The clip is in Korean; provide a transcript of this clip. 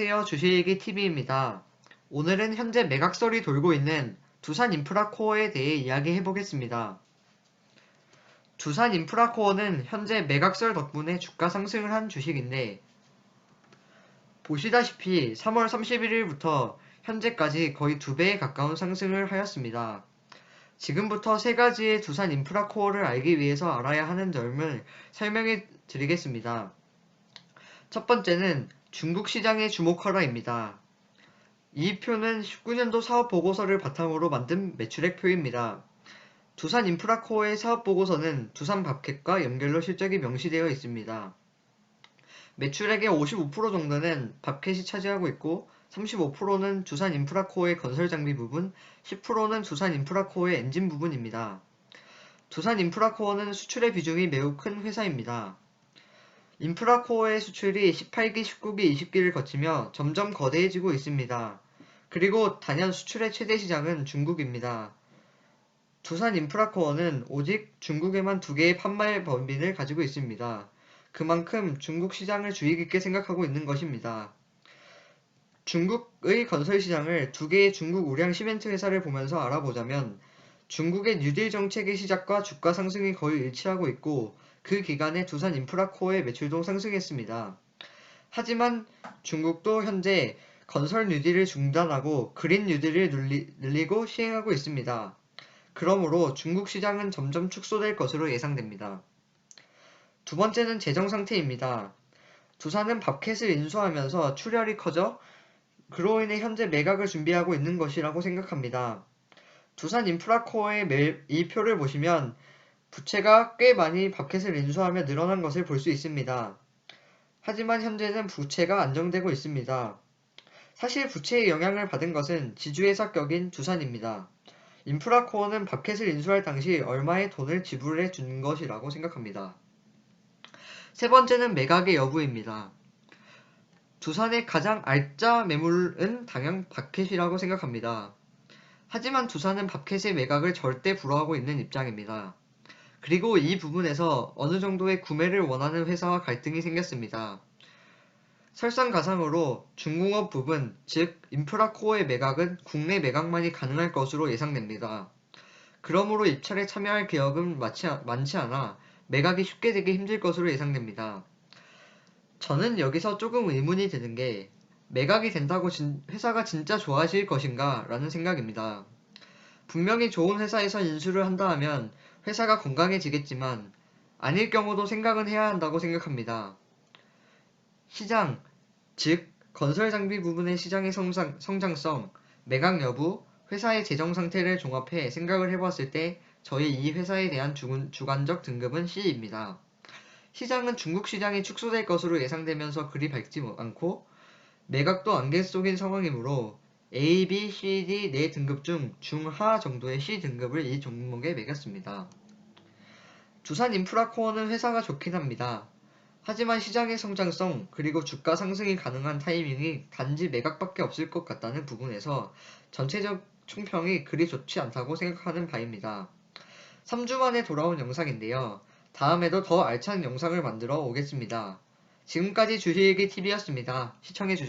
안녕하세요. 주식얘기TV입니다. 오늘은 현재 매각설이 돌고 있는 두산인프라코어에 대해 이야기해 보겠습니다. 두산인프라코어는 현재 매각설 덕분에 주가 상승을 한 주식인데, 보시다시피 3월 31일부터 현재까지 거의 2배에 가까운 상승을 하였습니다. 지금부터 세 가지의 두산인프라코어를 알기 위해서 알아야 하는 점을 설명해 드리겠습니다. 첫 번째는 중국 시장에 주목하라입니다. 이 표는 19년도 사업보고서를 바탕으로 만든 매출액표입니다. 두산인프라코어의 사업보고서는 두산밥켓과 연결로 실적이 명시되어 있습니다. 매출액의 55% 정도는 밥켓이 차지하고 있고 35%는 두산인프라코어의 건설장비 부분, 10%는 두산인프라코어의 엔진 부분입니다. 두산인프라코어는 수출의 비중이 매우 큰 회사입니다. 인프라코어의 수출이 18기, 19기, 20기를 거치며 점점 거대해지고 있습니다. 그리고 단연 수출의 최대 시장은 중국입니다. 두산인프라코어는 오직 중국에만 2개의 판매 법인을 가지고 있습니다. 그만큼 중국 시장을 주의 깊게 생각하고 있는 것입니다. 중국의 건설 시장을 2개의 중국 우량 시멘트 회사를 보면서 알아보자면 중국의 뉴딜 정책의 시작과 주가 상승이 거의 일치하고 있고 그 기간에 두산인프라코어의 매출도 상승했습니다. 하지만 중국도 현재 건설 뉴딜을 중단하고 그린 뉴딜을 늘리고 시행하고 있습니다. 그러므로 중국 시장은 점점 축소될 것으로 예상됩니다. 두 번째는 재정 상태입니다. 두산은 밥켓을 인수하면서 출혈이 커져 그로 인해 현재 매각을 준비하고 있는 것이라고 생각합니다. 두산인프라코어의 이 표를 보시면 부채가 꽤 많이 밥켓을 인수하며 늘어난 것을 볼 수 있습니다. 하지만 현재는 부채가 안정되고 있습니다. 사실 부채의 영향을 받은 것은 지주회사 격인 두산입니다. 인프라코어는 밥켓을 인수할 당시 얼마의 돈을 지불해 준 것이라고 생각합니다. 세 번째는 매각의 여부입니다. 두산의 가장 알짜 매물은 당연 밥켓이라고 생각합니다. 하지만 두산은 밥켓의 매각을 절대 불허하고 있는 입장입니다. 그리고 이 부분에서 어느 정도의 구매를 원하는 회사와 갈등이 생겼습니다. 설상가상으로 중공업 부분, 즉 인프라코어의 매각은 국내 매각만이 가능할 것으로 예상됩니다. 그러므로 입찰에 참여할 기업은 많지 않아 매각이 쉽게 되기 힘들 것으로 예상됩니다. 저는 여기서 조금 의문이 드는 게 매각이 된다고 회사가 진짜 좋아하실 것인가 라는 생각입니다. 분명히 좋은 회사에서 인수를 한다 하면 회사가 건강해지겠지만 아닐 경우도 생각은 해야 한다고 생각합니다. 시장, 즉 건설 장비 부분의 시장의 성장성, 매각 여부, 회사의 재정 상태를 종합해 생각을 해봤을 때 저희 이 회사에 대한 주관적 등급은 C입니다. 시장은 중국 시장이 축소될 것으로 예상되면서 그리 밝지 않고 매각도 안개 속인 상황이므로 A, B, C, D 4등급 중 중하 정도의 C등급을 이 종목에 매겼습니다. 두산인프라코어는 회사가 좋긴 합니다. 하지만 시장의 성장성 그리고 주가 상승이 가능한 타이밍이 단지 매각밖에 없을 것 같다는 부분에서 전체적 총평이 그리 좋지 않다고 생각하는 바입니다. 3주 만에 돌아온 영상인데요. 다음에도 더 알찬 영상을 만들어 오겠습니다. 지금까지 주식얘기TV였습니다. 시청해주셔서